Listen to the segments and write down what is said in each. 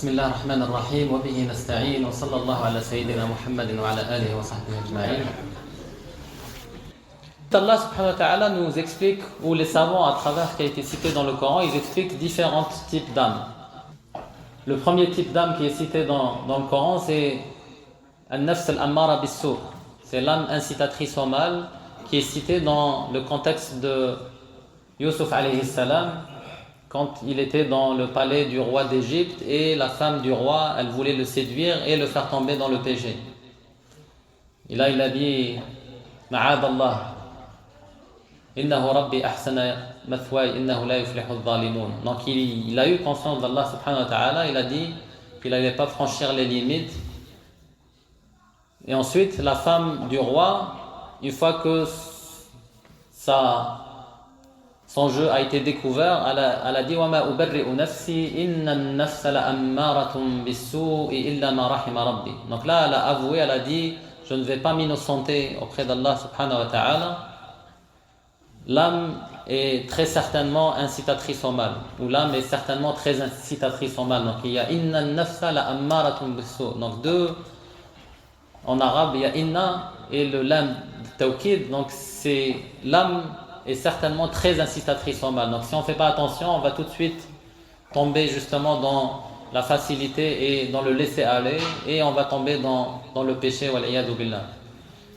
بسم الله الرحمن الرحيم وبه نستعين وصلى الله على سيدنا محمد وعلى آله وصحبه أجمعين. Allah subhanahu wa ta'ala nous explique, ou les savants à travers ce qui a été cité dans le Coran, ils expliquent différents types d'âmes. Le premier type d'âme qui est cité dans le Coran, c'est An-Nafs al-Ammara bis-Su', c'est l'âme incitatrice au mal, qui est citée dans le contexte de Yusuf alayhi salam, quand il était dans le palais du roi d'Égypte et la femme du roi, elle voulait le séduire et le faire tomber dans le péché. Et là il a dit Ma'ad Allah, innahu rabbi ahsana mathway, innahu la yuflihu adh-dhalimun. Donc il a eu conscience d'Allah subhanahu wa ta'ala, il a dit qu'il n'allait pas franchir les limites. Et ensuite la femme du roi, une fois que son jeu a été découvert, elle a dit وَمَا أُبَرِّئُ نَفْسِي إِنَّ النَّفْسَ لَأَمَّارَةٌ بِالسُّوءِ إِلَّا مَا رَحِمَ رَبِّي. Donc là, elle a avoué, elle a dit je ne vais pas m'innocenter auprès d'Allah subhanahu wa ta'ala. L'âme est très certainement incitatrice au mal, ou l'âme est certainement très incitatrice au mal. Donc il y a inna nafsa la ammaratun bis-su'. Donc deux, en arabe il y a inna et le lam tawkid. Donc c'est l'âme est certainement très incitatrice au mal. Donc si on ne fait pas attention, on va tout de suite tomber justement dans la facilité et dans le laisser aller, et on va tomber dans le péché wal iyadu billah.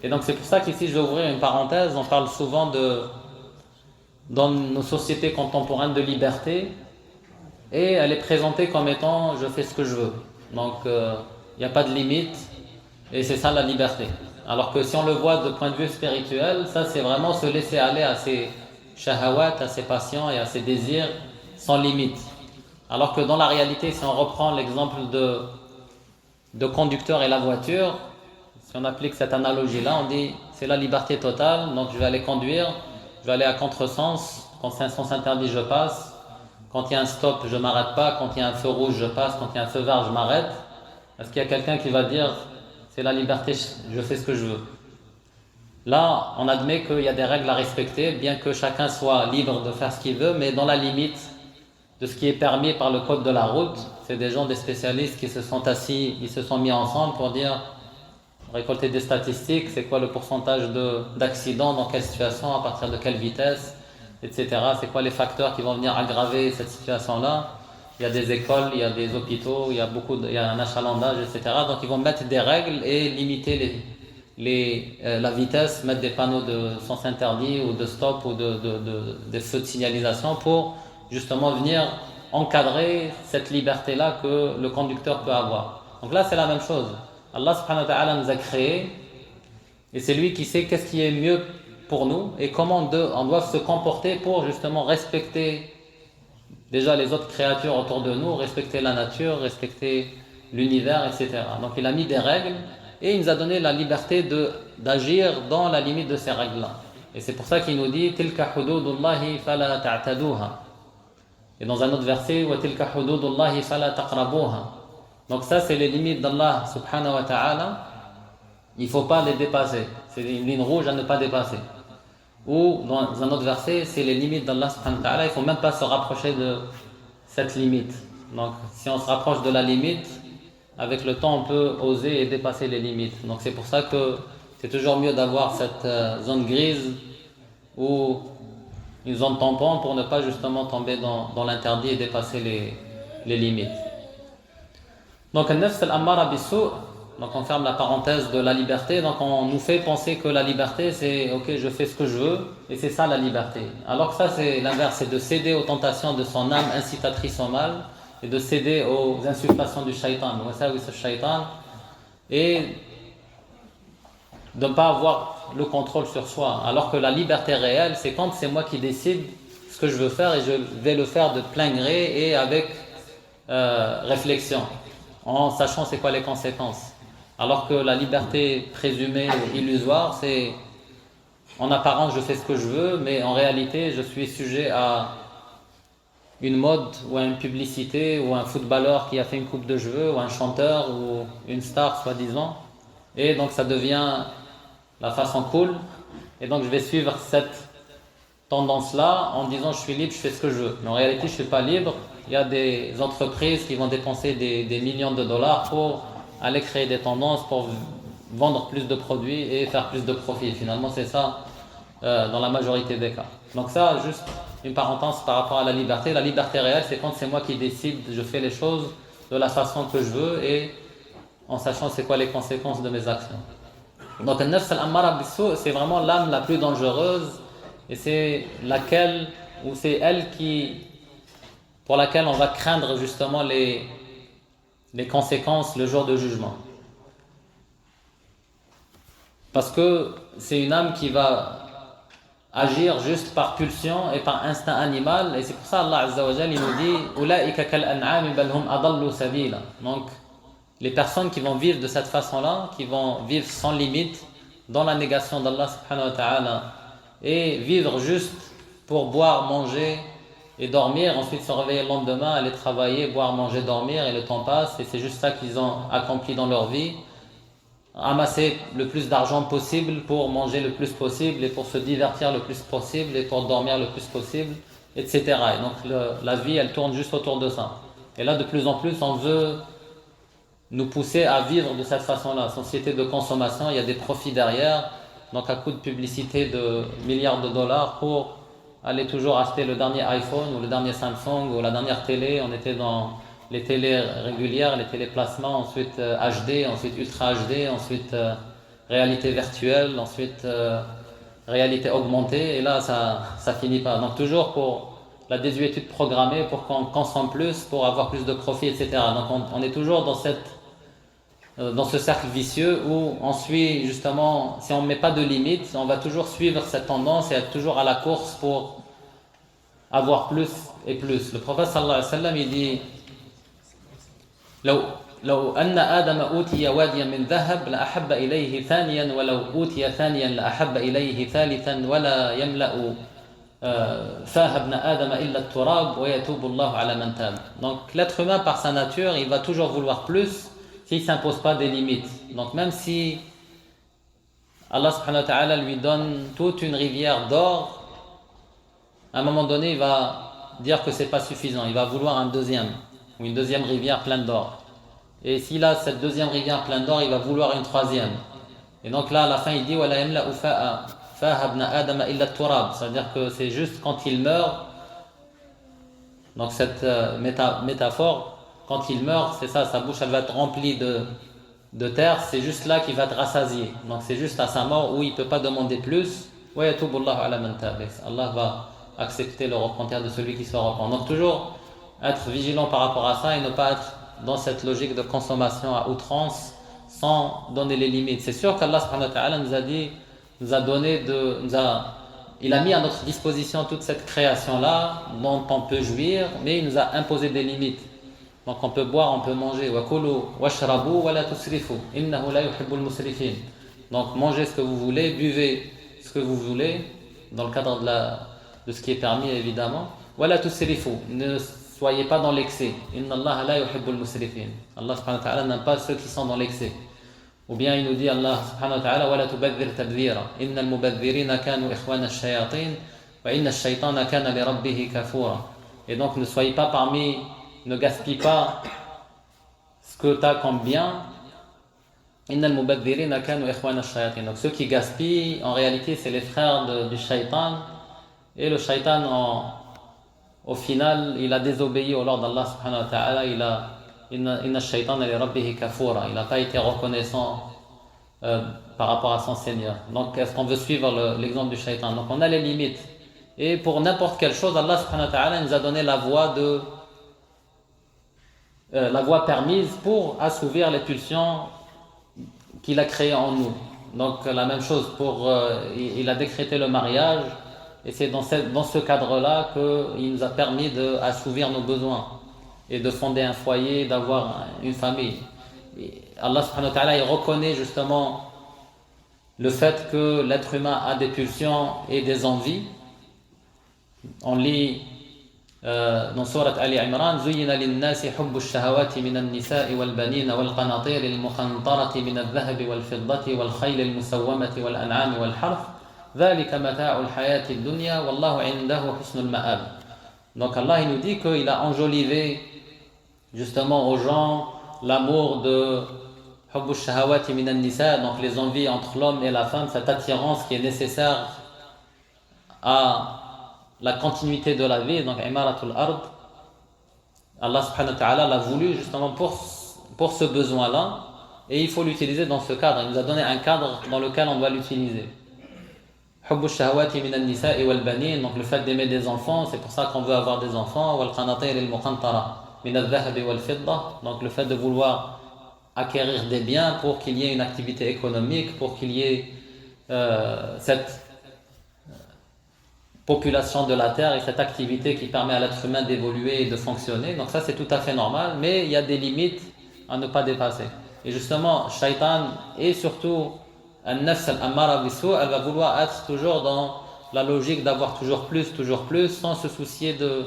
Et donc c'est pour ça qu'ici je vais ouvrir une parenthèse. On parle souvent dans nos sociétés contemporaines de liberté, et elle est présentée comme étant je fais ce que je veux. Donc il n'y a pas de limite, et c'est ça la liberté. Alors que si on le voit de point de vue spirituel, ça c'est vraiment se laisser aller à ses shahawat, à ses passions et à ses désirs sans limite. Alors que dans la réalité, si on reprend l'exemple de conducteur et la voiture, si on applique cette analogie-là, on dit c'est la liberté totale, donc je vais aller conduire, je vais aller à contresens, quand c'est un sens interdit je passe, quand il y a un stop je m'arrête pas, quand il y a un feu rouge je passe, quand il y a un feu vert je m'arrête. Est-ce qu'il y a quelqu'un qui va dire c'est la liberté, je fais ce que je veux? Là, on admet qu'il y a des règles à respecter, bien que chacun soit libre de faire ce qu'il veut, mais dans la limite de ce qui est permis par le code de la route. C'est des gens, des spécialistes qui se sont assis, ils se sont mis ensemble pour dire, récolter des statistiques, c'est quoi le pourcentage d'accidents, dans quelle situation, à partir de quelle vitesse, etc. C'est quoi les facteurs qui vont venir aggraver cette situation-là. Il y a des écoles, il y a des hôpitaux, il y a un achalandage, etc. Donc ils vont mettre des règles et limiter la vitesse, mettre des panneaux de sens interdit ou de stop ou des feux de signalisation pour justement venir encadrer cette liberté-là que le conducteur peut avoir. Donc là c'est la même chose. Allah subhanahu wa ta'ala nous a créés, et c'est lui qui sait qu'est-ce qui est mieux pour nous et comment on doit se comporter pour justement respecter déjà les autres créatures autour de nous, respecter la nature, respecter l'univers, etc. Donc il a mis des règles et il nous a donné la liberté d'agir dans la limite de ces règles-là. Et c'est pour ça qu'il nous dit tilka hududullahi fala ta'taduha. Et dans un autre verset wa tilka hududullahi fala taqrabuha. Donc ça c'est les limites d'Allah subhanahu wa ta'ala. Il ne faut pas les dépasser. C'est une ligne rouge à ne pas dépasser. Ou dans un autre verset, c'est les limites d'Allah subhanahu wa ta'ala, il ne faut même pas se rapprocher de cette limite. Donc si on se rapproche de la limite, avec le temps on peut oser et dépasser les limites. Donc c'est pour ça que c'est toujours mieux d'avoir cette zone grise ou une zone tampon pour ne pas justement tomber dans l'interdit et dépasser les limites. Donc al-nafs al-ammara bis-su'. Donc on ferme la parenthèse de la liberté. Donc on nous fait penser que la liberté c'est ok, je fais ce que je veux, et c'est ça la liberté. Alors que ça c'est l'inverse, c'est de céder aux tentations de son âme incitatrice au mal, et de céder aux insufflations du shaitan, et de ne pas avoir le contrôle sur soi. Alors que la liberté réelle, c'est quand c'est moi qui décide ce que je veux faire, et je vais le faire de plein gré et avec réflexion, en sachant c'est quoi les conséquences. Alors que la liberté présumée ou illusoire, c'est en apparence je fais ce que je veux, mais en réalité je suis sujet à une mode ou à une publicité ou un footballeur qui a fait une coupe de cheveux ou un chanteur ou une star soi-disant, et donc ça devient la façon cool, et donc je vais suivre cette tendance-là en disant je suis libre, je fais ce que je veux. Mais en réalité je ne suis pas libre, Il y a des entreprises qui vont dépenser des millions de dollars pour aller créer des tendances, pour vendre plus de produits et faire plus de profit. Finalement, c'est ça dans la majorité des cas. Donc ça, juste une parenthèse par rapport à la liberté. La liberté réelle, c'est quand c'est moi qui décide, je fais les choses de la façon que je veux et en sachant c'est quoi les conséquences de mes actions. Donc al-nafs al-ammara bis-sou', c'est vraiment l'âme la plus dangereuse et c'est laquelle, ou c'est elle pour laquelle on va craindre justement les conséquences le jour de jugement. Parce que c'est une âme qui va agir juste par pulsion et par instinct animal, et c'est pour ça Allah Azza wa Jalla il nous dit Ulaika kal an'ami bal hum adallu sabila. Donc les personnes qui vont vivre de cette façon-là, qui vont vivre sans limite dans la négation d'Allah subhanahu wa ta'ala et vivre juste pour boire, manger et dormir, ensuite se réveiller le lendemain, aller travailler, boire, manger, dormir, et le temps passe et c'est juste ça qu'ils ont accompli dans leur vie. Amasser le plus d'argent possible pour manger le plus possible et pour se divertir le plus possible et pour dormir le plus possible, etc. Et donc la vie elle tourne juste autour de ça. Et là de plus en plus on veut nous pousser à vivre de cette façon-là. Société de consommation, il y a des profits derrière, donc à coup de publicité de milliards de dollars pour aller toujours acheter le dernier iPhone ou le dernier Samsung ou la dernière télé. On était dans les télés régulières, les téléplasments, ensuite HD, ensuite Ultra HD, ensuite réalité virtuelle, ensuite réalité augmentée, et là ça finit pas. Donc toujours pour la désuétude programmée, pour qu'on consomme plus, pour avoir plus de profit, etc. Donc on est toujours dans ce cercle vicieux où on suit justement, si on ne met pas de limites, on va toujours suivre cette tendance et être toujours à la course pour avoir plus et plus. Le prophète sallallahu alayhi wa sallam il dit لو أن آدم أوتي واديا من ذهب لأحب إليه ثانيا ولو أوتي ثانيا لأحب إليه ثالثا ولا يملأ فاه ابن آدم إلا التراب ويتوب الله على من تاب. Donc l'être humain par sa nature il va toujours vouloir plus s'il ne s'impose pas des limites. Donc même si Allah subhanahu wa ta'ala lui donne toute une rivière d'or, à un moment donné il va dire que c'est pas suffisant, il va vouloir un deuxième ou une deuxième rivière pleine d'or. Et s'il a cette deuxième rivière pleine d'or, il va vouloir une troisième. Et donc là, à la fin, il dit وَلَا يَمْلَأُ فَاهَ ابْنَ آدَمَ إِلَّا التُّرَابِ. C'est-à-dire que c'est juste quand il meurt, donc cette métaphore, quand il meurt, c'est ça, sa bouche elle va être remplie de terre, c'est juste là qu'il va être rassasié. Donc c'est juste à sa mort où il ne peut pas demander plus. وَيَتُوبُ اللَّهُ عَلَى مَنْ تَابَ. Allah va accepter le repentir de celui qui se repent. Donc toujours être vigilant par rapport à ça et ne pas être dans cette logique de consommation à outrance sans donner les limites. C'est sûr qu'Allah subhanahu wa ta'ala nous a dit, il a mis à notre disposition toute cette création-là dont on peut jouir, mais il nous a imposé des limites. Donc on peut boire, on peut manger. وَكُلُوا وَاشْرَبُوا وَلَا تُسْرِفُوا إِنَّهُ لَا يُحِبُّ الْمُسْرِفِينَ. Donc mangez ce que vous voulez, buvez ce que vous voulez, dans le cadre de ce qui est permis évidemment. وَلَا تُسْرِفُوا. Ne soyez pas dans l'excès. Inna Allah la yuhibbul musrifin. Allah subhanahu wa ta'ala n'aime pas ceux qui sont dans l'excès. Ou bien il nous dit Allah subhanahu wa ta'ala wa la tubadhir tabdhira. Innal mubadhirina kanu ikhwana ash-shayatin wa inna ash-shaytana kana li rabbih kafura. Et donc ne soyez pas ne gaspille pas ce que tu as comme bien. Innal mubadhirina kanu ikhwana ash-shayatin. Donc ceux qui gaspillent en réalité c'est les frères du shaitan, et le shaitan au final, il a désobéi au Lord d'Allah subhanahu wa ta'ala, inna shaytana li rabbihi kafura. Il n'a pas été reconnaissant par rapport à son Seigneur. Donc, est-ce qu'on veut suivre l'exemple du shaitan? Donc, on a les limites. Et pour n'importe quelle chose, Allah subhanahu wa ta'ala nous a donné la voie permise pour assouvir les pulsions qu'il a créées en nous. Donc, la même chose, il a décrété le mariage. Et c'est dans ce cadre-là qu'il nous a permis d'assouvir nos besoins et de fonder un foyer, d'avoir une famille. Et Allah subhanahu wa ta'ala il reconnaît justement le fait que l'être humain a des pulsions et des envies. On lit dans sourate Ali Imran زُيِّنَ لِلنَّاسِ حُبُّ الشَّهَوَاتِ مِنَ النِّسَاءِ وَالْبَنِينَ وَالْقَنَاطِيرِ الْمُقَنطَرَةِ مِنَ الذَّهَبِ وَالْفِضَّةِ وَالْخَيْلِ الْمُسَوَّمَةِ وَالْأَنْعَامِ وَالْحَرْثِ ذلك متاع الحياة الدنيا والله عنده حسن المآب. Donc Allah il nous dit qu'il a enjolivé justement aux gens l'amour de hubbu shahawati minan nisa, donc les envies entre l'homme et la femme, cette attirance qui est nécessaire à la continuité de la vie, donc imaratul ard. Allah subhanahu wa ta'ala l'a voulu justement pour ce besoin-là, et il faut l'utiliser dans ce cadre. Il nous a donné un cadre dans lequel on doit l'utiliser. Hubbu shahawati minan nisa'i wal banin, donc le fait d'aimer des enfants, c'est pour ça qu'on veut avoir des enfants. Wal qanatir al muqantara min al-dhahabi wal fidda, donc le fait de vouloir acquérir des biens pour qu'il y ait une activité économique, pour qu'il y ait cette population de la terre et cette activité qui permet à l'être humain d'évoluer et de fonctionner. Donc ça c'est tout à fait normal, mais il y a des limites à ne pas dépasser. Et justement, Shaitan et surtout An-Nafs al-Ammara bis-Su', elle va vouloir être toujours dans la logique d'avoir toujours plus, sans se soucier de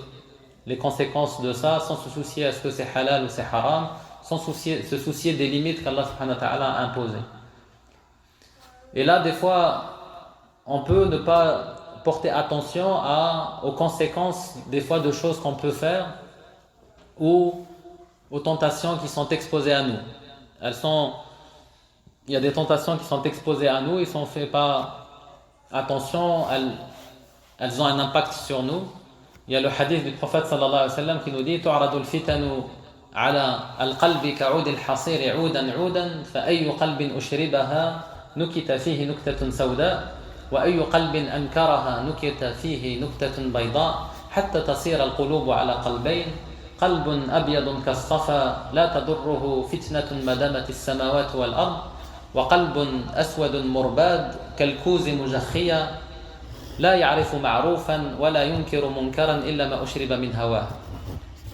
les conséquences de ça, sans se soucier est-ce que c'est halal ou c'est haram, sans se soucier des limites qu'Allah subhanahu wa ta'ala a imposées. Et là, des fois, on peut ne pas porter attention aux conséquences des fois de choses qu'on peut faire ou aux tentations qui sont exposées à nous. Il y a des tentations qui sont exposées à nous, si on ne fait pas attention, elles ont un impact sur nous. Il y a le hadith du prophète sallallahu alayhi wa sallam qui nous dit تُعْرَضُ الْفِتَنُ على القلب كعود الحصير عودا عودا فأي قلب أشربها نكت فيه نكتة سوداء وأي قلب أنكرها نكت فيه نكتة بيضاء حتى تصير القلوب على قلبين قلب أبيض كالصفا لا تضره فتنة ما دامت السماوات والأرض وقلب أسود مرباد كالكوز مجخيا لا يعرف معروفا ولا ينكر منكرا إلا ما أشرب من هواه.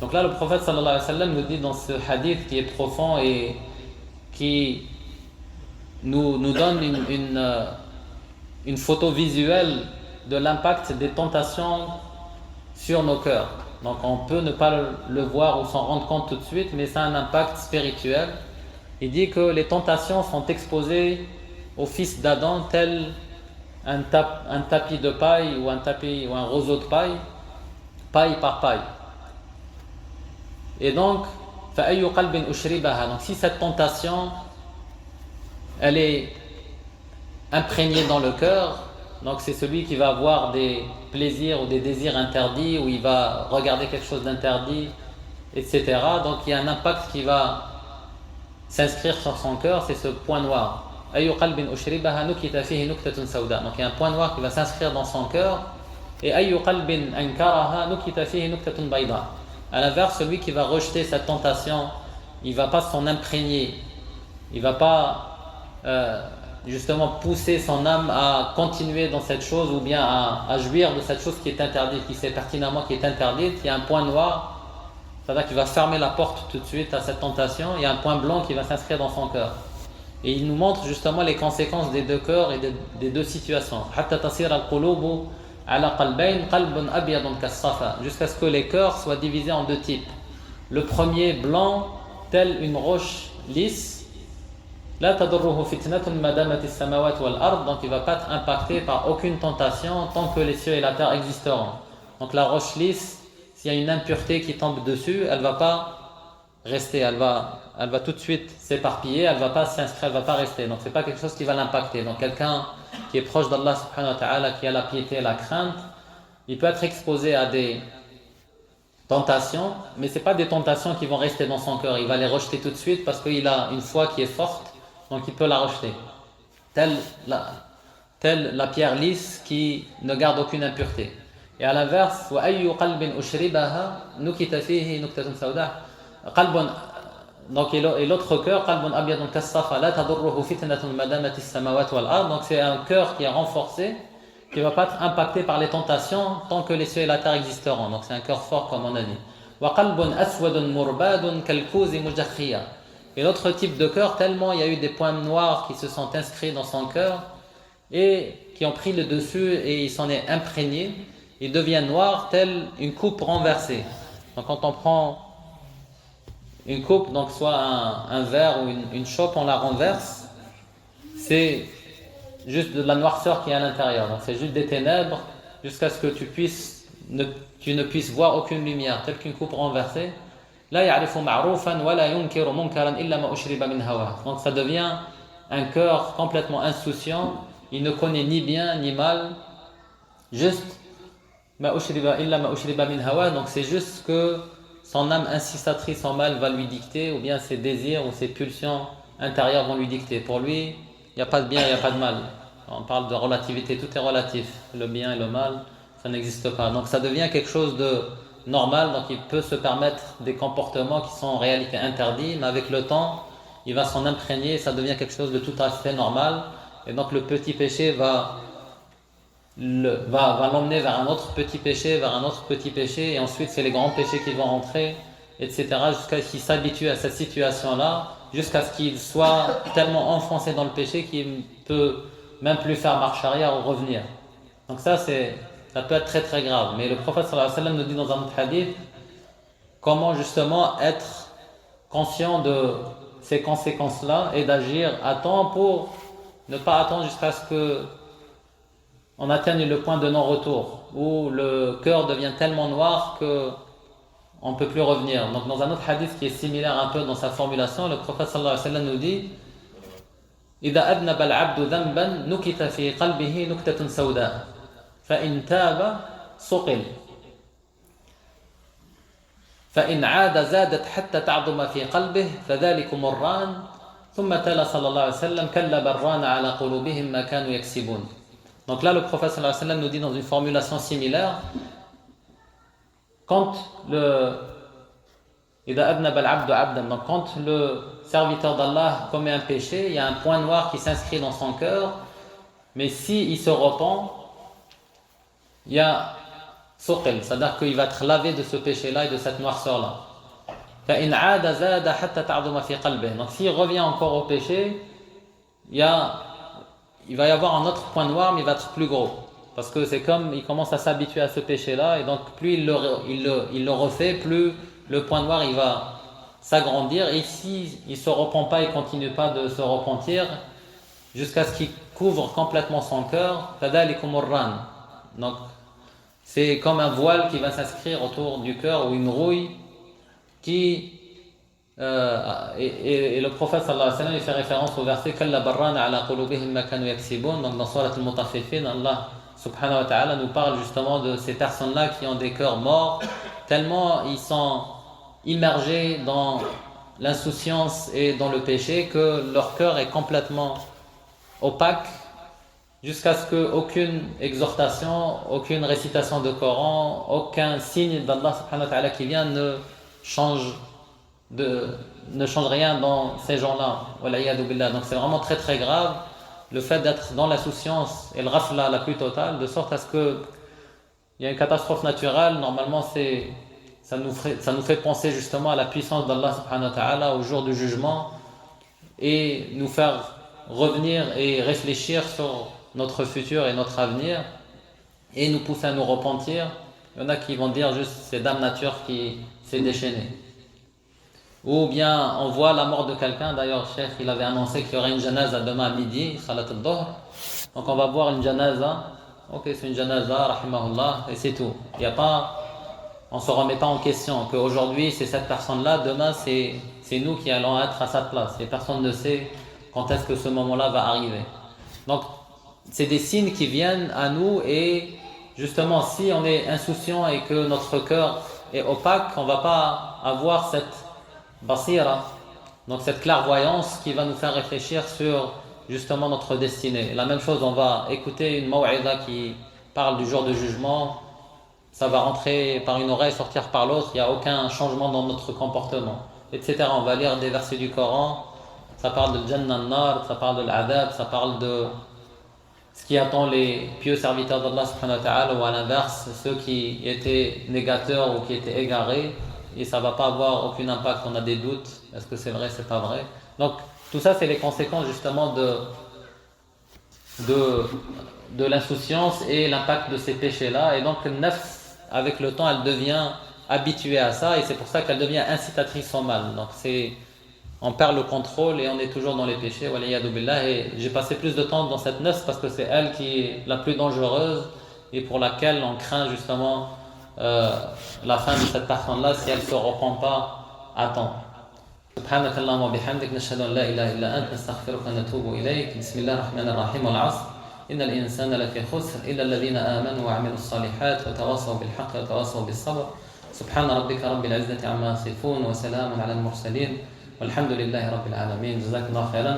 Donc là, le prophète sallallahu alayhi wa sallam nous dit dans ce hadith qui est profond et qui nous donne une photo visuelle de l'impact des tentations sur nos cœurs. Donc on peut ne pas le voir ou s'en rendre compte tout de suite, mais ça a un impact spirituel. Il dit que les tentations sont exposées au fils d'Adam tel un tapis de paille ou un roseau de paille, paille par paille. Et donc, donc si cette tentation elle est imprégnée dans le cœur, donc c'est celui qui va avoir des plaisirs ou des désirs interdits, ou il va regarder quelque chose d'interdit, etc. Donc il y a un impact qui va s'inscrire sur son cœur, c'est ce point noir. Donc il y a un point noir qui va s'inscrire dans son cœur, et à l'inverse, celui qui va rejeter cette tentation, il ne va pas s'en imprégner, il ne va pas justement pousser son âme à continuer dans cette chose ou bien à jouir de cette chose qui est interdite, qui sait pertinemment qui est interdite. Il y a un point noir, c'est-à-dire qu'il va fermer la porte tout de suite à cette tentation. Il y a un point blanc qui va s'inscrire dans son cœur. Et il nous montre justement les conséquences des deux cœurs et des deux situations. Jusqu'à ce que les cœurs soient divisés en deux types. Le premier blanc, tel une roche lisse, donc il ne va pas être impacté par aucune tentation tant que les cieux et la terre existeront. Donc la roche lisse, s'il y a une impureté qui tombe dessus, elle ne va pas rester, elle va tout de suite s'éparpiller, elle ne va pas s'inscrire, elle ne va pas rester. Donc ce n'est pas quelque chose qui va l'impacter. Donc quelqu'un qui est proche d'Allah subhanahu wa ta'ala, qui a la piété et la crainte, il peut être exposé à des tentations, mais ce n'est pas des tentations qui vont rester dans son cœur. Il va les rejeter tout de suite parce qu'il a une foi qui est forte, donc il peut la rejeter. Telle la pierre lisse qui ne garde aucune impureté. Et à l'inverse, donc et l'autre cœur, donc c'est un cœur qui est renforcé, qui ne va pas être impacté par les tentations tant que les cieux et la terre existeront. Donc c'est un cœur fort comme on a dit. Et l'autre type de cœur, tellement il y a eu des points noirs qui se sont inscrits dans son cœur et qui ont pris le dessus et il s'en est imprégné, il devient noir tel une coupe renversée. Donc quand on prend une coupe, donc soit un verre ou une chope, on la renverse, c'est juste de la noirceur qui est à l'intérieur. Donc c'est juste des ténèbres jusqu'à ce que tu puisses tu ne puisses voir aucune lumière, telle qu'une coupe renversée. لا يعرف معروفا ولا ينكر منكرا إلا ما أشرب من هواه. Donc ça devient un cœur complètement insouciant, il ne connaît ni bien ni mal, juste ما أشرب إلا ما أشرب من هواه. Donc c'est juste que son âme incitatrice en mal va lui dicter, ou bien ses désirs ou ses pulsions intérieures vont lui dicter. Pour lui, il n'y a pas de bien, il n'y a pas de mal. On parle de relativité, tout est relatif. Le bien et le mal, ça n'existe pas. Donc ça devient quelque chose de normal, donc il peut se permettre des comportements qui sont en réalité interdits, mais avec le temps, il va s'en imprégner, ça devient quelque chose de tout à fait normal. Et donc le petit péché va l'emmener vers un autre petit péché, vers un autre petit péché, et ensuite c'est les grands péchés qui vont rentrer, etc., jusqu'à ce qu'il s'habitue à cette situation-là, jusqu'à ce qu'il soit tellement enfoncé dans le péché qu'il ne peut même plus faire marche arrière ou revenir. Donc ça peut être très très grave. Mais le prophète sallallahu alayhi wa sallam nous dit dans un autre hadith comment justement être conscient de ces conséquences-là et d'agir à temps pour ne pas attendre jusqu'à ce que on atteigne le point de non-retour, où le cœur devient tellement noir que on ne peut plus revenir. Donc dans un autre hadith qui est similaire un peu dans sa formulation, le prophète sallallahu alayhi wa sallam nous dit إذا أذنب العبد ذنبا نكت في قلبه نكتة سوداء فإن تاب صقل فإن عاد زادت حتى تعظم في قلبه فذلكم الران ثم تلا صلى الله عليه وسلم كلا بران على قلوبهم ما كانوا يكسبون. Donc là, le prophète sallallahu alayhi wa sallam nous dit dans une formulation similaire, quand le serviteur d'Allah commet un péché, il y a un point noir qui s'inscrit dans son cœur, mais s'il se repent, il y a suqil, c'est-à-dire qu'il va être lavé de ce péché-là et de cette noirceur-là. Donc s'il revient encore au péché, il va y avoir un autre point noir, mais il va être plus gros. Parce que c'est comme, il commence à s'habituer à ce péché-là, et donc plus il le refait, plus le point noir il va s'agrandir, et si il ne se repent pas, il ne continue pas de se repentir, jusqu'à ce qu'il couvre complètement son cœur. Donc c'est comme un voile qui va s'inscrire autour du cœur, ou une rouille qui... et le prophète sallallahu alayhi wa sallam il fait référence au verset كَلَّا بَرَّانَ عَلَى قُلُوبِهِمْ مَا كَانُوا يَكْسِبُونَ. Donc dans Surat al-Mutaffifin, Allah subhanahu wa ta'ala nous parle justement de ces personnes-là qui ont des cœurs morts, tellement ils sont immergés dans l'insouciance et dans le péché que leur cœur est complètement opaque, jusqu'à ce qu'aucune exhortation, aucune récitation de Coran, aucun signe d'Allah subhanahu wa ta'ala qui vient ne change rien dans ces gens-là. Donc c'est vraiment très très grave le fait d'être dans l'insouciance et le ghafla la plus totale, de sorte à ce que il y a une catastrophe naturelle. Normalement ça nous fait penser justement à la puissance d'Allah subhanahu wa ta'ala au jour du jugement, et nous faire revenir et réfléchir sur notre futur et notre avenir, et nous pousser à nous repentir. Il y en a qui vont dire juste c'est Dame Nature qui s'est déchaînée. Ou bien on voit la mort de quelqu'un. D'ailleurs, Cheikh il avait annoncé qu'il y aurait une janaza demain à midi, salat al-dhuhr. Donc on va voir une janaza. Ok, c'est une janaza, rahimahullah, et c'est tout. On ne se remet pas en question qu'aujourd'hui c'est cette personne-là, demain c'est nous qui allons être à sa place. Et personne ne sait quand est-ce que ce moment-là va arriver. Donc c'est des signes qui viennent à nous, et justement si on est insouciant et que notre cœur est opaque, on ne va pas avoir cette basira, donc cette clairvoyance qui va nous faire réfléchir sur justement notre destinée. La même chose, on va écouter une maw'idha qui parle du jour de jugement, ça va rentrer par une oreille, sortir par l'autre, il n'y a aucun changement dans notre comportement, etc. On va lire des versets du Coran, ça parle de Jannah al-Nar, ça parle de l'Adab, ça parle de ce qui attend les pieux serviteurs d'Allah subhanahu wa ta'ala, ou à l'inverse, ceux qui étaient négateurs ou qui étaient égarés, et ça ne va pas avoir aucun impact. On a des doutes, est-ce que c'est vrai, c'est pas vrai. Donc tout ça c'est les conséquences justement de l'insouciance et l'impact de ces péchés-là. Et donc le nafs, avec le temps, elle devient habituée à ça, et c'est pour ça qu'elle devient incitatrice au mal. Donc on perd le contrôle et on est toujours dans les péchés, waliyadu billah. Et j'ai passé plus de temps dans cette nafs parce que c'est elle qui est la plus dangereuse et pour laquelle on craint justement la fin de cette personne-là si elle ne se repent pas à temps. سبحانك اللهم وبحمدك نشهد أن لا إله إلا أنت نستغفرك ونتوب إليك بسم الله الرحمن الرحيم والعصر إن الإنسان لفي خسر إلا الذين آمنوا وعملوا الصالحات وتواصوا بالحق وتواصوا بالصبر سبحان ربك رب العزة عما يصفون وسلام على المرسلين والحمد لله رب العالمين جزاك الله خيرا